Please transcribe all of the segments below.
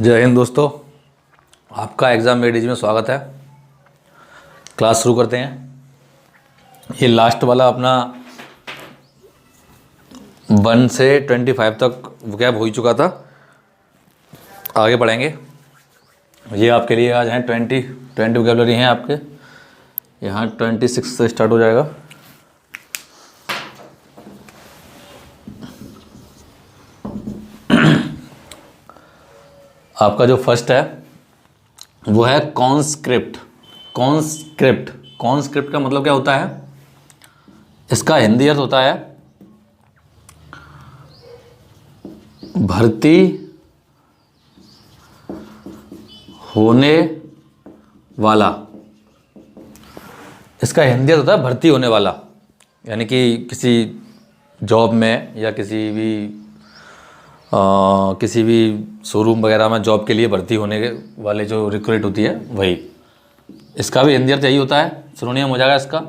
जय हिंद दोस्तों, आपका एग्ज़ाम मेडिज में स्वागत है। क्लास शुरू करते हैं। ये लास्ट वाला अपना 1 से 25 तक वोकैब हो ही चुका था। आगे पढ़ेंगे। ये आपके लिए आज हैं 20 वोकैबलरी हैं आपके। यहाँ 26 से स्टार्ट हो जाएगा। आपका जो फर्स्ट है वो है कॉन्स्क्रिप्ट। कॉन्स्क्रिप्ट का मतलब क्या होता है? इसका हिंदी अर्थ होता है भर्ती होने वाला। इसका हिंदी अर्थ होता है भर्ती होने वाला, यानी कि किसी जॉब में या किसी भी शोरूम वगैरह में जॉब के लिए भर्ती होने वाले जो रिक्रूट होती है वही। इसका भी हिंदी अर्थ यही होता है, सिनोनिम हो जाएगा इसका।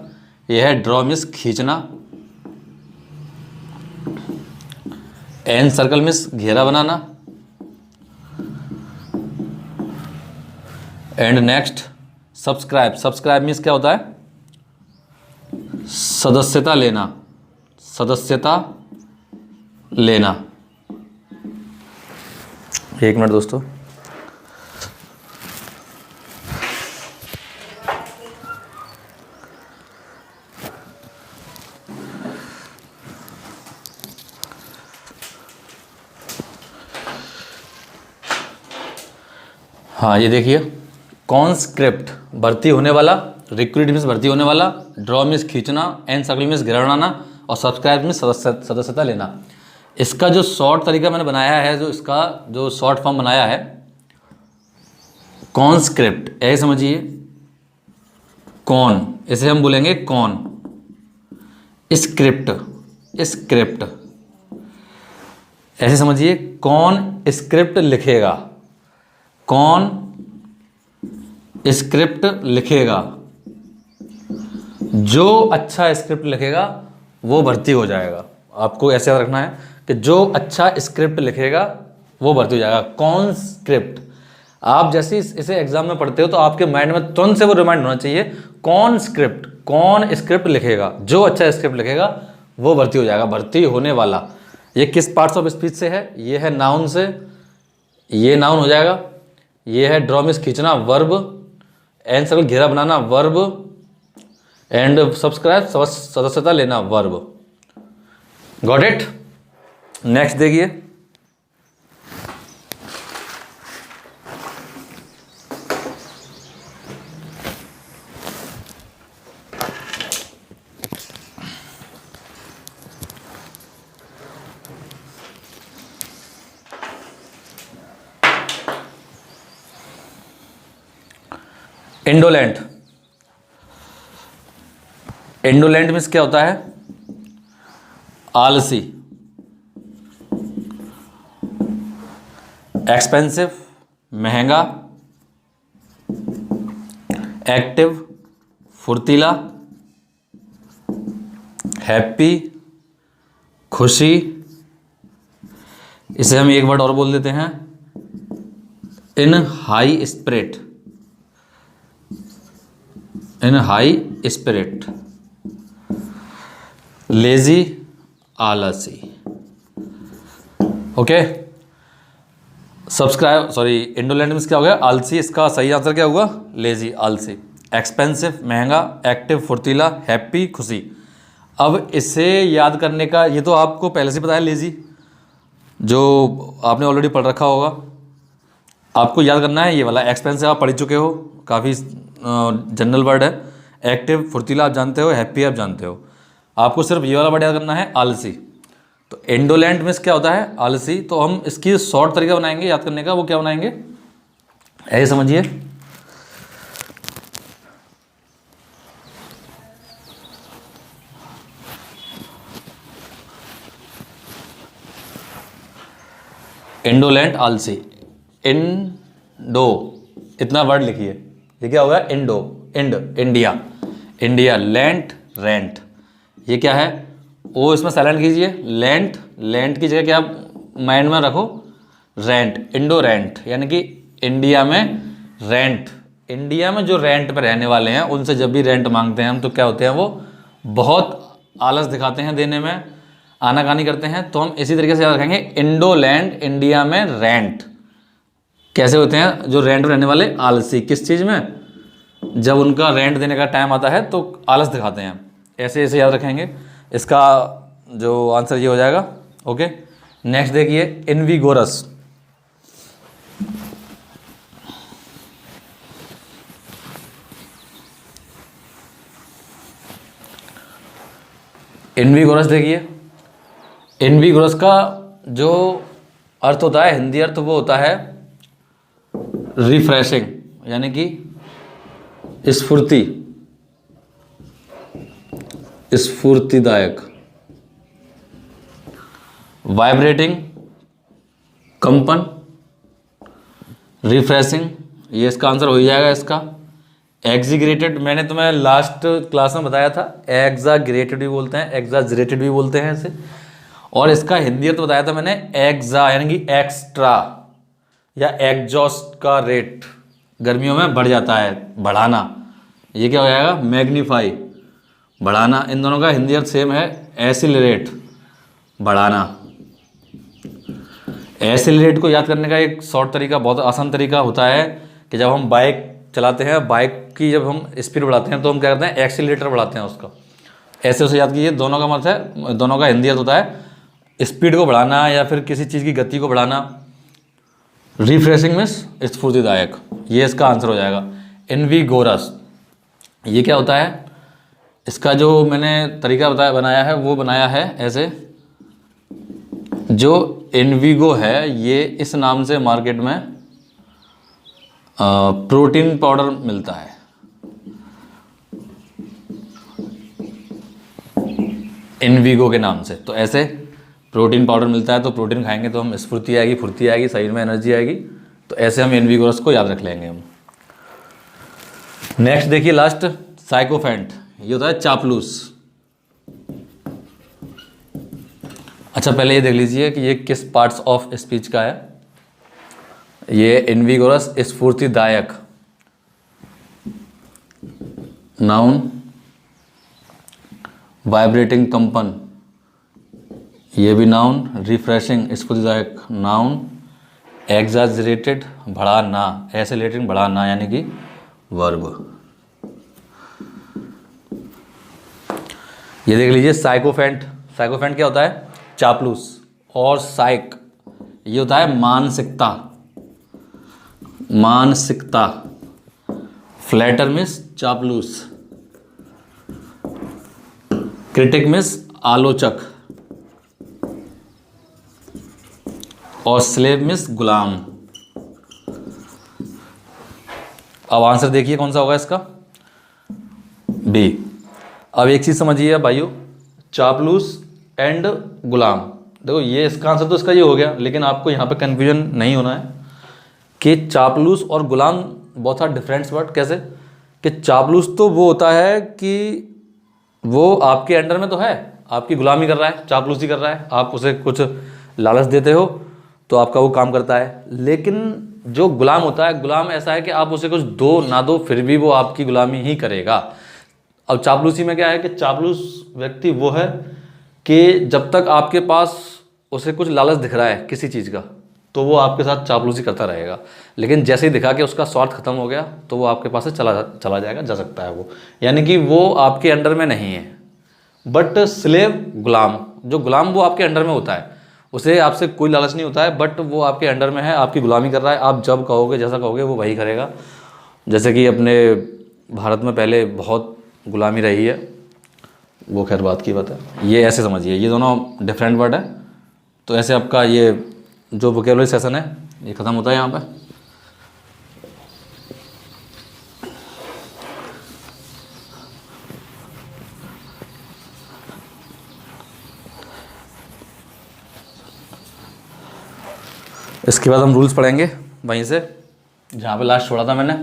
यह है ड्रॉ मीन्स खींचना, एन सर्कल मीन्स घेरा बनाना, एंड नेक्स्ट सब्सक्राइब मीन्स क्या होता है? सदस्यता लेना। एक मिनट दोस्तों। हाँ, ये देखिए, कॉन्स्क्रिप्ट भर्ती होने वाला, रिक्रूट मीन्स भर्ती होने वाला, ड्रॉ मीन्स खींचना, एन सर्कल मीन्स घेरा बनाना और सब्सक्राइब मीन्स सदस्यता लेना। इसका जो शॉर्ट तरीका मैंने बनाया है, इसका जो शॉर्ट फॉर्म बनाया है कॉन्स्क्रिप्ट, ऐसे समझिए। कौन, इसे हम बोलेंगे कौन। स्क्रिप्ट ऐसे समझिए, कौन स्क्रिप्ट लिखेगा। कौन स्क्रिप्ट लिखेगा, जो अच्छा स्क्रिप्ट लिखेगा वो भर्ती हो जाएगा। आपको ऐसे याद रखना है कि जो अच्छा स्क्रिप्ट लिखेगा वो भर्ती हो जाएगा। कॉन्स्क्रिप्ट, आप जैसे इसे एग्जाम में पढ़ते हो तो आपके माइंड में तुरंत से वो रिमाइंड होना चाहिए। कौन स्क्रिप्ट लिखेगा, जो अच्छा स्क्रिप्ट लिखेगा वो भर्ती हो जाएगा। भर्ती होने वाला, ये किस पार्ट्स ऑफ स्पीच से है? ये है नाउन से, ये नाउन हो जाएगा। ये है ड्रॉ मीन्स खींचना, वर्ब, एन सर्कल घेरा बनाना, वर्ब, एंड सब्सक्राइब सदस्यता लेना, वर्ब। Got it? नेक्स्ट देखिए, इंडोलेंट। इंडोलेंट मीन्स क्या होता है? आलसी, एक्सपेंसिव महंगा, एक्टिव फुर्तीला, हैप्पी खुशी। इसे हम एक वर्ड और बोल देते हैं, इन हाई स्पिरिट। लेजी आलसी। ओके, इंडोलेंट मीन्स क्या हो गया? आलसी। इसका सही आंसर क्या हुआ? लेजी, आलसी। एक्सपेंसिव महंगा, एक्टिव फुर्तीला, हैप्पी खुशी। अब इसे याद करने का, ये तो आपको पहले से पता है, लेजी जो आपने ऑलरेडी पढ़ रखा होगा। आपको याद करना है ये वाला। एक्सपेंसिव आप पढ़ चुके हो, काफ़ी जनरल वर्ड है। एक्टिव फुर्तीला आप जानते हो, हैप्पी आप जानते हो। आपको सिर्फ ये वाला वर्ड याद करना है, आलसी। तो इंडोलेंट मीन्स क्या होता है? आलसी। तो हम इसकी शॉर्ट तरीका बनाएंगे याद करने का। वो क्या बनाएंगे, ऐसे समझिए। इंडोलेंट, आलसी। इंडो, इतना वर्ड लिखिए। ये क्या होगा? Indo, India, lent rent. ये क्या है? ओ इसमें साइलेंट कीजिए। लेंट की जगह क्या माइंड में रखो? रेंट, इंडो रेंट, यानी कि इंडिया में रेंट, इंडिया में जो रेंट पर रहने वाले हैं उनसे जब भी रेंट मांगते हैं हम तो क्या होते हैं, वो बहुत आलस दिखाते हैं देने में, आनाकानी करते हैं। तो हम इसी तरीके से याद रखेंगे, इंडो लैंड, इंडिया में रेंट। कैसे होते हैं जो रेंट पर रहने वाले? आलसी। किस चीज़ में? जब उनका रेंट देने का टाइम आता है तो आलस दिखाते हैं। ऐसे ऐसे याद रखेंगे, इसका जो आंसर ये हो जाएगा। ओके, नेक्स्ट देखिए, इनविगोरस। इनविगोरस देखिए, इनविगोरस का जो अर्थ होता है, हिंदी अर्थ, वो होता है रिफ्रेशिंग, यानी कि स्फूर्ति, स्फूर्तिदायक, वाइब्रेटिंग, कंपन, रिफ्रेशिंग, ये इसका आंसर हो ही जाएगा इसका। एग्जीग्रेटेड, मैंने तुम्हें लास्ट क्लास में बताया था, एग्जाग्रेटेड भी बोलते हैं, एग्जाजरेटेड भी बोलते हैं इसे। और इसका हिंदी अर्थ बताया था मैंने, एग्जा यानी कि एक्स्ट्रा, या एग्जॉस्ट का रेट गर्मियों में बढ़ जाता है, बढ़ाना। ये क्या हो जाएगा? मैग्नीफाई, बढ़ाना। इन दोनों का हिंदी अर्थ सेम है, एसिलरेट, बढ़ाना। एसिलरेट को याद करने का एक शॉर्ट तरीका, बहुत आसान तरीका होता है कि जब हम बाइक चलाते हैं, बाइक की जब हम स्पीड बढ़ाते हैं तो हम क्या करते हैं? एक्सीलरेटर बढ़ाते हैं उसका। ऐसे उसे याद कीजिए, दोनों का मतलब है, दोनों का हिंदी अर्थ होता है स्पीड को बढ़ाना या फिर किसी चीज़ की गति को बढ़ाना। रिफ्रेशिंग मीन्स स्फूर्तिदायक, ये इसका आंसर हो जाएगा। इनविगोरस, ये क्या होता है? इसका जो मैंने तरीका बनाया है वो बनाया है ऐसे, जो इनविगो है ये इस नाम से मार्केट में प्रोटीन पाउडर मिलता है। इनविगो के नाम से, तो ऐसे प्रोटीन पाउडर मिलता है, तो प्रोटीन खाएंगे तो हम स्फूर्ति आएगी, फुर्ती आएगी, शरीर में एनर्जी आएगी। तो ऐसे हम इनविगोरस को याद रख लेंगे हम। नेक्स्ट देखिए, लास्ट, साइकोफेंट, ये होता है चापलूस। अच्छा, पहले ये देख लीजिए कि ये किस पार्ट्स ऑफ स्पीच का है। ये इनविगोरस, स्फूर्तिदायक, नाउन, वाइब्रेटिंग, कंपन, ये भी नाउन, रिफ्रेशिंग, स्फूर्तिदायक, नाउन, एग्जाजरेटेड, बढ़ाना, एसिलेटिंग, बढ़ाना, यानी कि वर्ब। ये देख लीजिए, साइकोफेंट, साइकोफेंट क्या होता है? चापलूस। और साइक, ये होता है मानसिकता, मानसिकता। फ्लैटर मिस चापलूस, क्रिटिक मिस आलोचक, और स्लेव मिस गुलाम। अब आंसर देखिए कौन सा होगा इसका? बी। अब एक चीज समझिए भाइयों, चापलूस एंड गुलाम, देखो ये इसका आंसर तो इसका ये हो गया, लेकिन आपको यहाँ पे कंफ्यूजन नहीं होना है कि चापलूस और गुलाम बहुत सारा डिफरेंस वर्ड। कैसे? कि चापलूस तो वो होता है कि वो आपके अंडर में तो है, आपकी गुलामी कर रहा है, चापलूसी कर रहा है, आप उसे कुछ लालच देते हो तो आपका वो काम करता है। लेकिन जो गुलाम होता है, गुलाम ऐसा है कि आप उसे कुछ दो ना दो फिर भी वो आपकी गुलामी ही करेगा। अब चापलूसी में क्या है कि चापलूस व्यक्ति वो है कि जब तक आपके पास उसे कुछ लालच दिख रहा है किसी चीज़ का तो वो आपके साथ चापलूसी करता रहेगा, लेकिन जैसे ही दिखा कि उसका स्वार्थ खत्म हो गया तो वो आपके पास से चला जाएगा, जा सकता है वो, यानी कि वो आपके अंडर में नहीं है। बट स्लेव, गुलाम, जो गुलाम वो आपके अंडर में होता है, उसे आपसे कोई लालच नहीं होता है, बट वो आपके अंडर में है, आपकी गुलामी कर रहा है, आप जब कहोगे जैसा कहोगे वो वही करेगा। जैसे कि अपने भारत में पहले बहुत गुलामी रही है, वो खैर बात की बात है। ये ऐसे समझिए, ये दोनों डिफरेंट वर्ड है। तो ऐसे आपका ये जो वोकेबुलरी सेशन है ये ख़त्म होता है यहाँ पे। इसके बाद हम रूल्स पढ़ेंगे वहीं से जहाँ पे लास्ट छोड़ा था मैंने।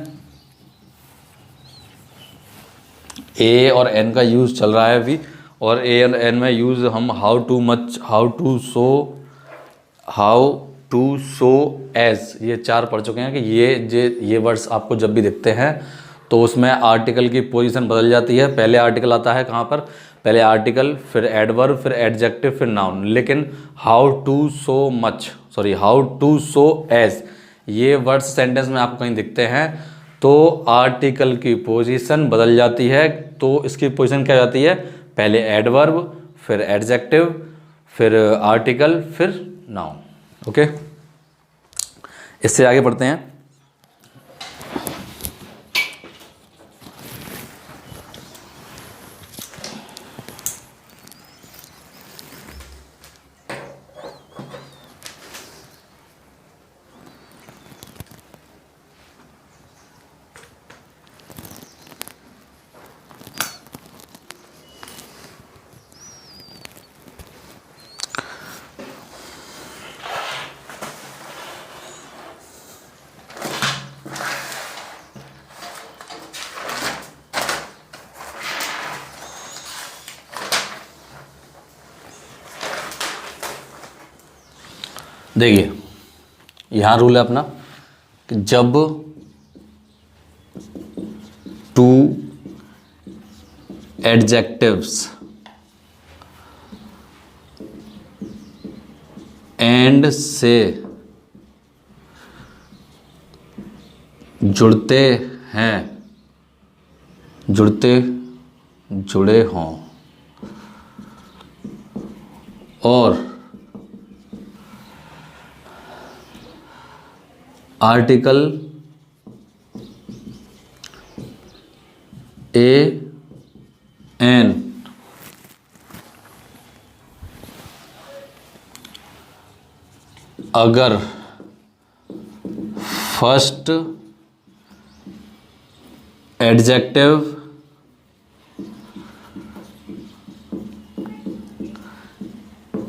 ए और एन का यूज़ चल रहा है अभी, और ए और एन में यूज़ हम how too much, how too so, how too, so, as, ये 4 पढ़ चुके हैं कि ये वर्ड्स आपको जब भी दिखते हैं तो उसमें आर्टिकल की पोजीशन बदल जाती है। पहले आर्टिकल आता है कहाँ पर, पहले आर्टिकल, फिर एडवर्ब, फिर एडजेक्टिव, फिर नाउन। लेकिन how too so much, sorry how too so as, ये वर्ड्स सेंटेंस में आपको कहीं दिखते हैं तो आर्टिकल की पोजीशन बदल जाती है। तो इसकी पोजीशन क्या जाती है, पहले एडवर्ब, फिर एडजेक्टिव, फिर आर्टिकल, फिर नाउन। ओके, इससे आगे बढ़ते हैं। देखिए यहाँ रूल है अपना कि जब टू एडजेक्टिव्स एंड से जुड़ते जुड़े हों और आर्टिकल ए एन अगर फर्स्ट एडजेक्टिव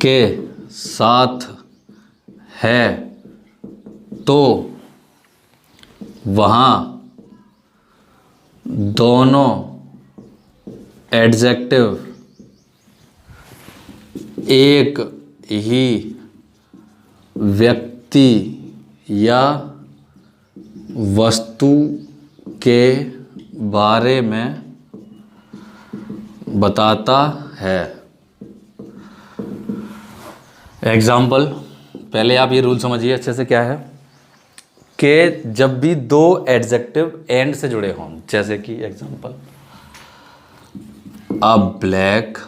के साथ है तो वहाँ दोनों एडजेक्टिव एक ही व्यक्ति या वस्तु के बारे में बताता है। एग्जाम्पल, पहले आप ये रूल समझिए अच्छे से क्या है कि जब भी 2 एडजेक्टिव एंड से जुड़े हों, जैसे कि एग्जाम्पल अ ब्लैक,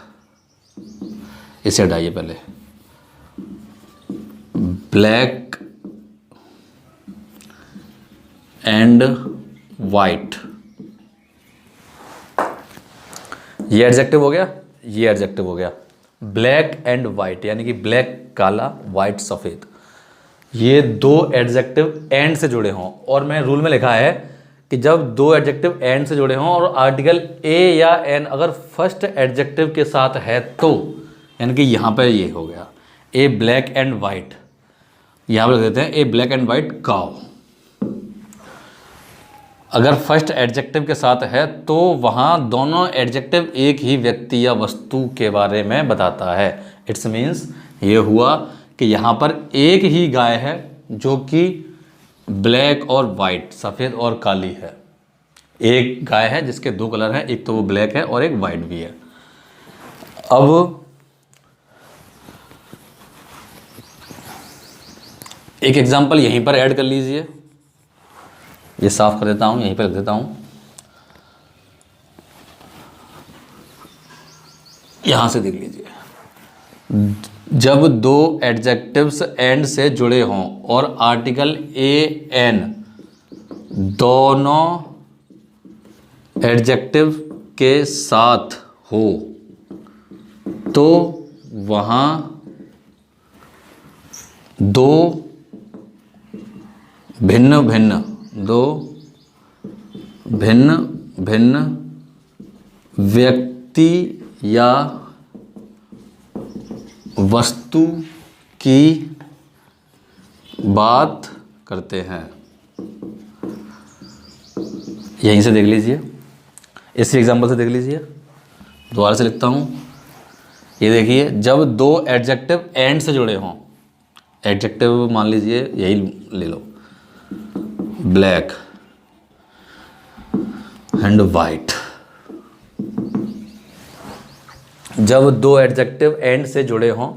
इसे हटाइए पहले, ब्लैक एंड वाइट, ये एडजेक्टिव हो गया, ये एडजेक्टिव हो गया। ब्लैक एंड वाइट यानी कि ब्लैक काला, वाइट सफ़ेद, ये 2 एडजेक्टिव एंड से जुड़े हों। और मैं रूल में लिखा है कि जब 2 एडजेक्टिव एंड से जुड़े हों और आर्टिकल ए या एन अगर फर्स्ट एडजेक्टिव के साथ है तो, यानी कि यहाँ पर ये हो गया ए ब्लैक एंड वाइट, यहाँ पर लिख देते हैं ए ब्लैक एंड वाइट काउ। अगर फर्स्ट एडजेक्टिव के साथ है तो वहाँ दोनों एडजेक्टिव एक ही व्यक्ति या वस्तु के बारे में बताता है। इट्स मीन्स ये हुआ कि यहाँ पर एक ही गाय है जो कि ब्लैक और वाइट, सफ़ेद और काली है। एक गाय है जिसके 2 कलर हैं, एक तो वो ब्लैक है और एक वाइट भी है। अब एक एग्जांपल यहीं पर ऐड कर लीजिए, ये साफ कर देता हूँ, यहीं पर रख देता हूँ, यहाँ से देख लीजिए। जब 2 एडजेक्टिव्स एंड से जुड़े हों और आर्टिकल ए एन दोनों एडजेक्टिव के साथ हो तो वहाँ 2 भिन्न भिन्न व्यक्ति या वस्तु की बात करते हैं। यहीं से देख लीजिए, इसी एग्जांपल से देख लीजिए, दोबारा से लिखता हूँ। ये देखिए, जब 2 एडजेक्टिव एंड से जुड़े हों, एडजेक्टिव मान लीजिए यही ले लो, ब्लैक एंड वाइट। जब दो एडजेक्टिव एंड से जुड़े हों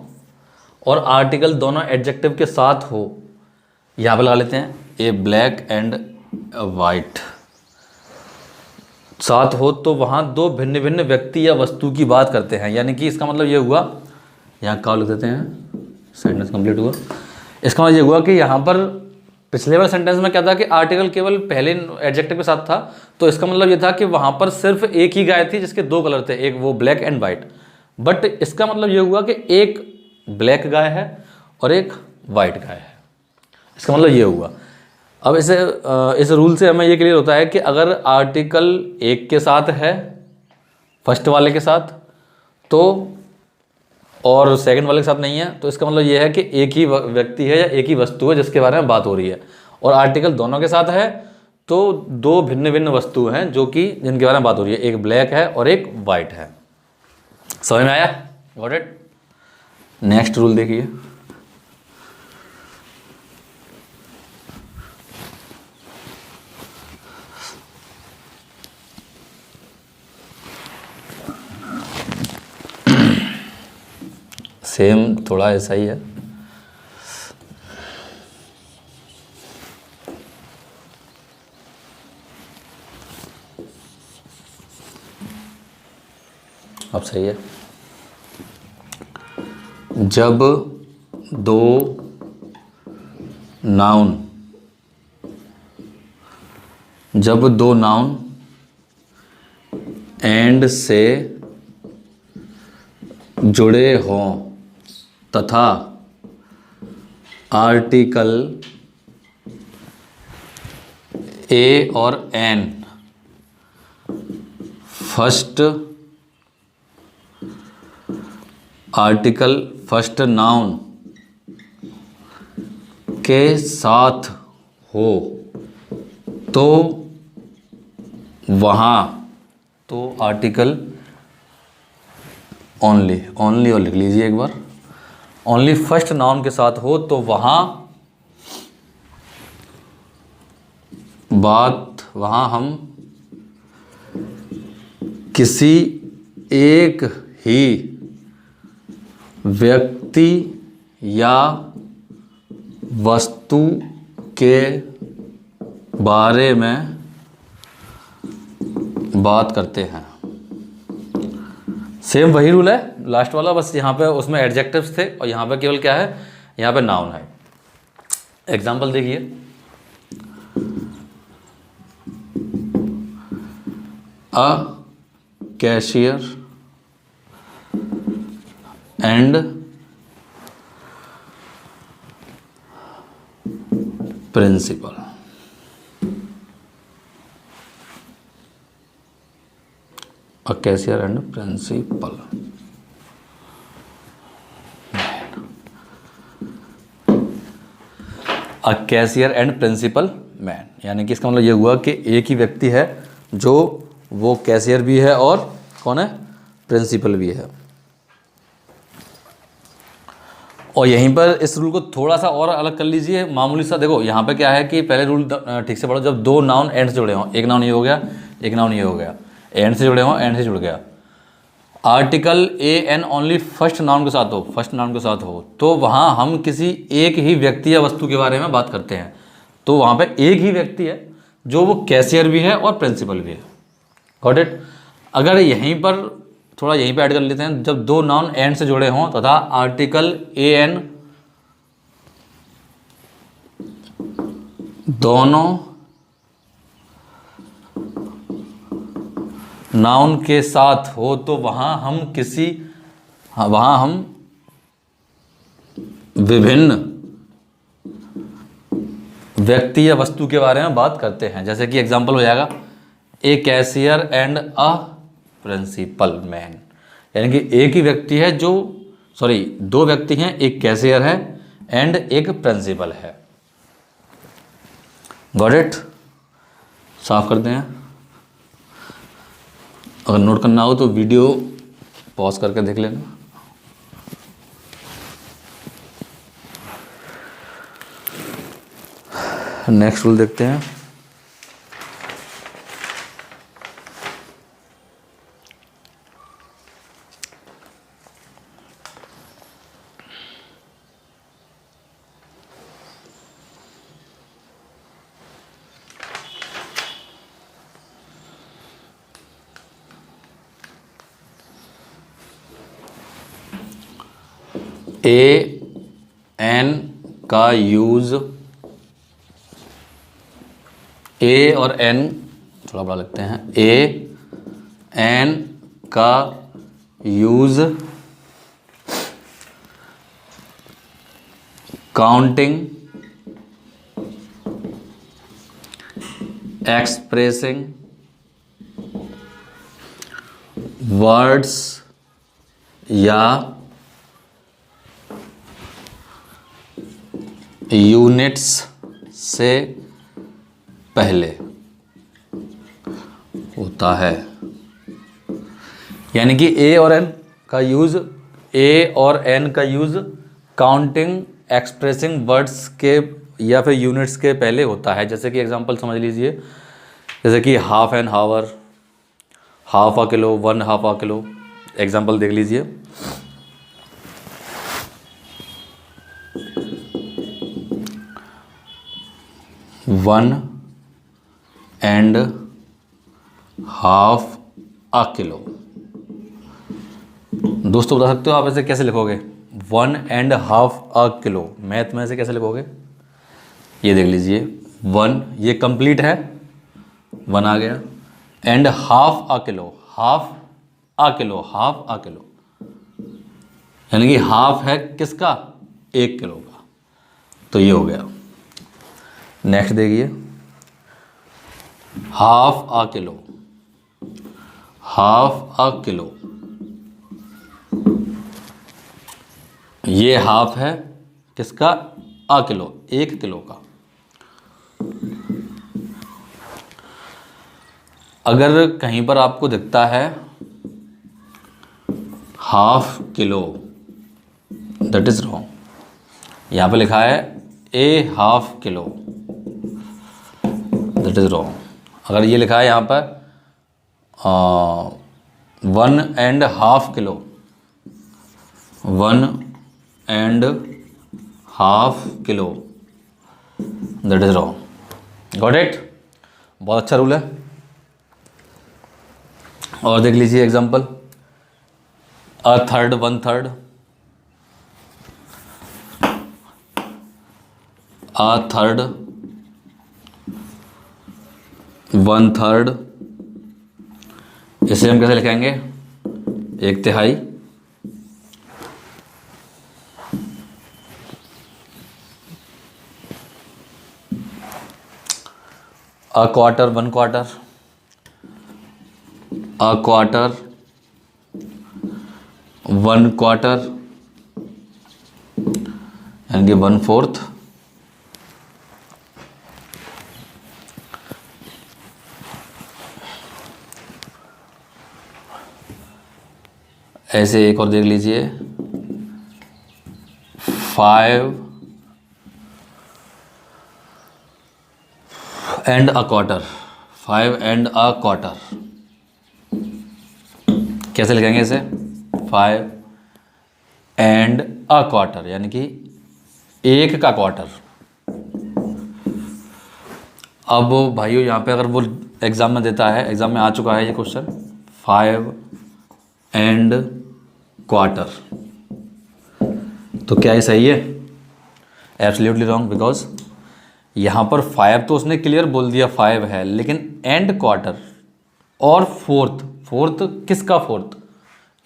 और आर्टिकल दोनों एडजेक्टिव के साथ हो, यहाँ पे लगा लेते हैं ए ब्लैक एंड वाइट साथ हो, तो वहाँ दो भिन्न भिन्न व्यक्ति या वस्तु की बात करते हैं। यानी कि इसका मतलब ये हुआ, यहाँ क्या लिख देते हैं, सेंटेंस कंप्लीट हुआ। इसका मतलब ये हुआ कि यहाँ पर पिछले वाले सेंटेंस में क्या था कि आर्टिकल केवल पहले एडजेक्टिव के साथ था, तो इसका मतलब ये था कि वहाँ पर सिर्फ एक ही गाय थी जिसके दो कलर थे, एक वो ब्लैक एंड वाइट। बट इसका मतलब ये हुआ कि एक ब्लैक गाय है और एक वाइट गाय है, इसका मतलब ये हुआ। अब इस रूल से हमें ये क्लियर होता है कि अगर आर्टिकल एक के साथ है, फर्स्ट वाले के साथ, तो और सेकंड वाले के साथ नहीं है, तो इसका मतलब ये है कि एक ही व्यक्ति है या एक ही वस्तु है जिसके बारे में बात हो रही है। और आर्टिकल दोनों के साथ है तो दो भिन्न भिन्न वस्तु हैं जो कि जिनके बारे में बात हो रही है, एक ब्लैक है और एक वाइट है। समझ में आया? Got it? नेक्स्ट रूल देखिए, सेम थोड़ा ऐसा ही है। अब सही है। जब दो नाउन एंड से जुड़े हों तथा आर्टिकल ए और एन फर्स्ट नाउन के साथ हो, तो वहाँ, तो आर्टिकल ओनली और लिख लीजिए एक बार, ओनली फर्स्ट नाउन के साथ हो, तो वहाँ हम किसी एक ही व्यक्ति या वस्तु के बारे में बात करते हैं। सेम वही रूल है लास्ट वाला, बस यहाँ पे उसमें एडजेक्टिव्स थे और यहाँ पे केवल क्या है, यहाँ पे नाउन है। एग्जांपल देखिए, a cashier and principal. A cashier and principal। A cashier and principal man, यानी कि इसका मतलब ये हुआ कि एक ही व्यक्ति है जो वो कैशियर भी है और कौन है, प्रिंसिपल भी है। और यहीं पर इस रूल को थोड़ा सा और अलग कर लीजिए, मामूली सा। देखो यहाँ पे क्या है कि पहले रूल ठीक से पढ़ो, जब दो नाउन एंड से जुड़े हों, एक नाउन ये हो गया, एक नाउन ये हो गया, एंड से जुड़े हों, एंड से जुड़ गया, article A N only first noun के साथ हो, तो वहाँ हम किसी एक ही व्यक्ति या वस्तु के बारे में बात करते हैं। तो वहाँ पे एक ही व्यक्ति है जो वो कैशियर भी है और प्रिंसिपल भी है। Got it? अगर यहीं पर थोड़ा यहीं पे ऐड कर लेते हैं, जब दो नाउन एंड से जुड़े हों तथा आर्टिकल ए एन दोनों नाउन के साथ हो, तो वहाँ हम विभिन्न व्यक्ति या वस्तु के बारे में बात करते हैं। जैसे कि एग्जांपल हो जाएगा, a cashier and a principal man, यानी कि एक ही व्यक्ति है दो व्यक्ति हैं, एक कैशियर है एंड एक प्रिंसिपल है। Got it? साफ करते हैं। अगर नोट करना हो तो वीडियो पॉज करके देख लेना। नेक्स्ट रूल देखते हैं। ए एन का यूज, ए और एन थोड़ा बड़ा लिखते हैं, ए एन का यूज काउंटिंग, एक्सप्रेसिंग वर्ड्स या यूनिट्स से पहले होता है। यानी कि ए और एन का यूज़, ए और एन का यूज़ काउंटिंग, एक्सप्रेसिंग वर्ड्स के या फिर यूनिट्स के पहले होता है। जैसे कि एग्जांपल समझ लीजिए, जैसे कि half an hour, half a kilo, one half a kilo. Example देख लीजिए। One and half a kilo. दोस्तों बता सकते हो आप ऐसे कैसे लिखोगे? One and half a kilo, math में ऐसे कैसे लिखोगे? ये देख लीजिए, वन ये कंप्लीट है, वन आ गया, and half a kilo, half a kilo, half a kilo, यानी कि हाफ है किसका? एक किलो का। तो ये हो गया। नेक्स्ट देखिए, half a kilo, half a kilo, ये हाफ है किसका? अ किलो, एक किलो का। अगर कहीं पर आपको दिखता है half kilo, that is wrong. यहाँ पे लिखा है a half kilo, that is wrong. अगर ये लिखा है यहाँ पर one and half kilo, one and half kilo, that is wrong. Got it? बहुत अच्छा रूल है। और देख लीजिए example, a third, one third, a third, one third, इसे हम कैसे लिखेंगे? एक तिहाई। A quarter, one quarter, a quarter, one quarter, यानी कि वन फोर्थ। ऐसे एक और देख लीजिए, five and a quarter, five and a quarter, कैसे लिखेंगे इसे? फाइव एंड अ क्वार्टर, यानी कि एक का क्वार्टर। अब भाइयों यहाँ पे अगर वो एग्ज़ाम में देता है, एग्ज़ाम में आ चुका है ये क्वेश्चन, फाइव एंड क्वार्टर, तो क्या ये सही है? एब्सोल्युटली रॉन्ग, बिकॉज यहाँ पर फाइव तो उसने क्लियर बोल दिया फाइव है, लेकिन एंड क्वार्टर और फोर्थ, फोर्थ किसका फोर्थ?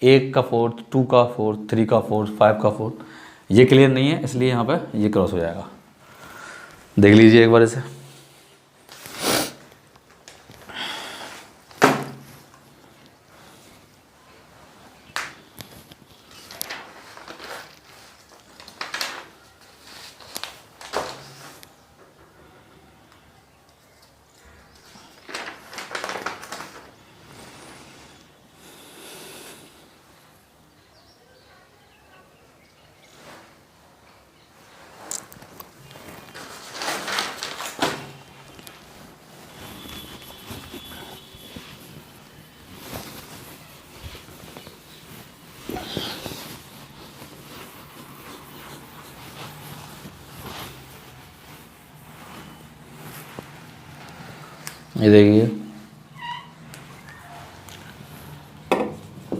एक का फोर्थ, टू का फोर्थ, थ्री का फोर्थ, फाइव का फोर्थ, ये क्लियर नहीं है, इसलिए यहाँ पे ये क्रॉस हो जाएगा। देख लीजिए एक बार इसे। ये देखिए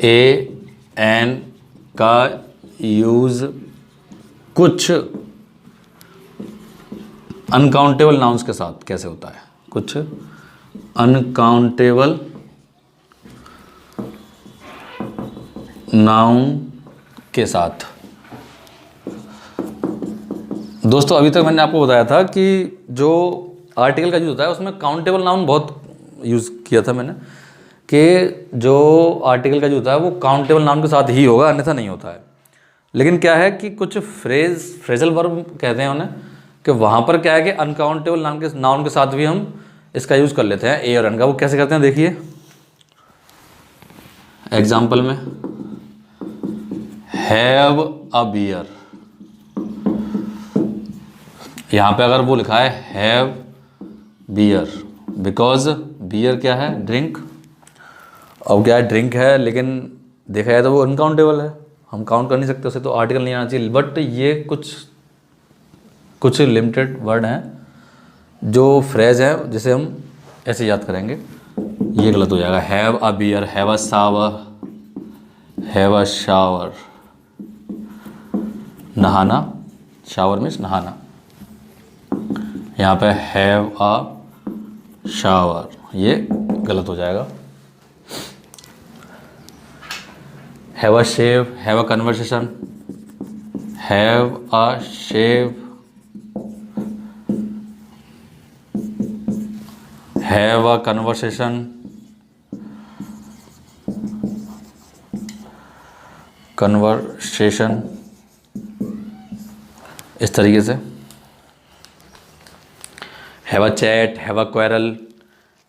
ए एन का यूज़ कुछ अनकाउंटेबल नाउन्स के साथ कैसे होता है, कुछ अनकाउंटेबल नाउन के साथ। दोस्तों अभी तक मैंने आपको बताया था कि जो आर्टिकल का यूज़ होता है उसमें काउंटेबल नाउन बहुत यूज़ किया था मैंने, कि जो आर्टिकल का यूज़ होता है वो काउंटेबल नाउन के साथ ही होगा, अन्यथा नहीं होता है। लेकिन क्या है कि कुछ फ्रेजल वर्ब कहते हैं उन्हें, कि वहाँ पर क्या है कि अनकाउंटेबल नाउन के साथ भी हम इसका यूज़ कर लेते हैं ए और एन का। वो कैसे करते हैं देखिए एग्जाम्पल में, हैव अ बियर, यहाँ पे अगर वो लिखा है हैव बियर, बिकॉज बियर क्या है, ड्रिंक। अब क्या है, ड्रिंक है, लेकिन देखा जाए तो वो अनकाउंटेबल है, हम काउंट कर नहीं सकते उसे, तो आर्टिकल नहीं आना चाहिए। बट ये कुछ लिमिटेड वर्ड हैं जो फ्रेज है जिसे हम ऐसे याद करेंगे, ये गलत हो जाएगा। Have a beer, have a shower, have a shower, नहाना, शावर मीन्स नहाना, यहाँ पे हैव अ शावर, ये गलत हो जाएगा। Have a shave, have a conversation, have a shave, have a conversation, conversation, इस तरीके से। Have a chat, have a quarrel,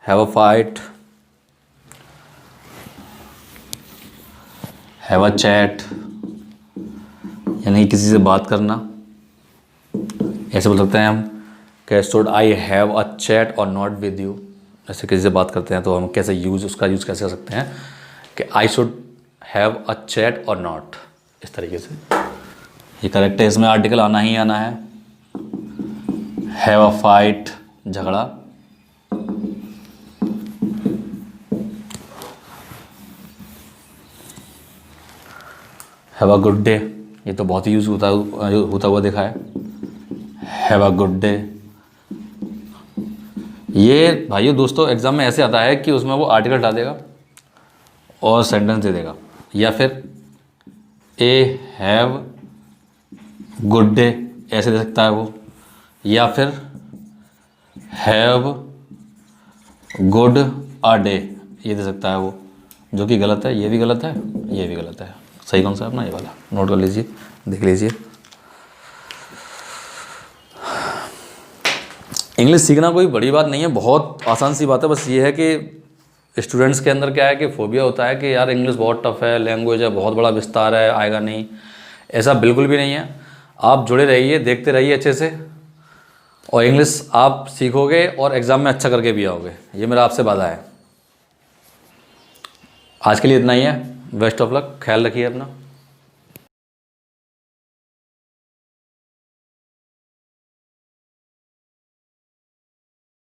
have a fight, have a chat यानी किसी से बात करना। ऐसे बोल सकते हैं हम कि should I have a chat और नॉट विद यू, ऐसे किसी से बात करते हैं तो हम कैसे उसका यूज़ कैसे कर सकते हैं कि I should have a chat और नॉट, इस तरीके से। ये करेक्ट है, इसमें आर्टिकल आना ही आना है। हैव अ फाइट, झगड़ा। हैव अ गुड डे, ये तो बहुत ही यूज होता हुआ देखा है, हैव अ गुड डे। ये भाइयों दोस्तों एग्जाम में ऐसे आता है कि उसमें वो आर्टिकल डाल देगा और सेंटेंस दे देगा, या फिर ए हैव गुड डे ऐसे दे सकता है वो, या फिर हैव गुड अ डे ये दे सकता है वो, जो कि गलत है। ये भी गलत है, ये भी गलत है। सही कौन सा है अपना, ये वाला नोट कर लीजिए, देख लीजिए। इंग्लिश सीखना कोई बड़ी बात नहीं है, बहुत आसान सी बात है। बस ये है कि स्टूडेंट्स के अंदर क्या है कि फोबिया होता है कि यार इंग्लिश बहुत टफ है, लैंग्वेज है, बहुत बड़ा विस्तार है, आएगा नहीं। ऐसा बिल्कुल भी नहीं है। आप जुड़े रहिए, देखते रहिए अच्छे से, और इंग्लिश आप सीखोगे और एग्ज़ाम में अच्छा करके भी आओगे, ये मेरा आपसे वादा है। आज के लिए इतना ही है। बेस्ट ऑफ लक, ख्याल रखिए अपना।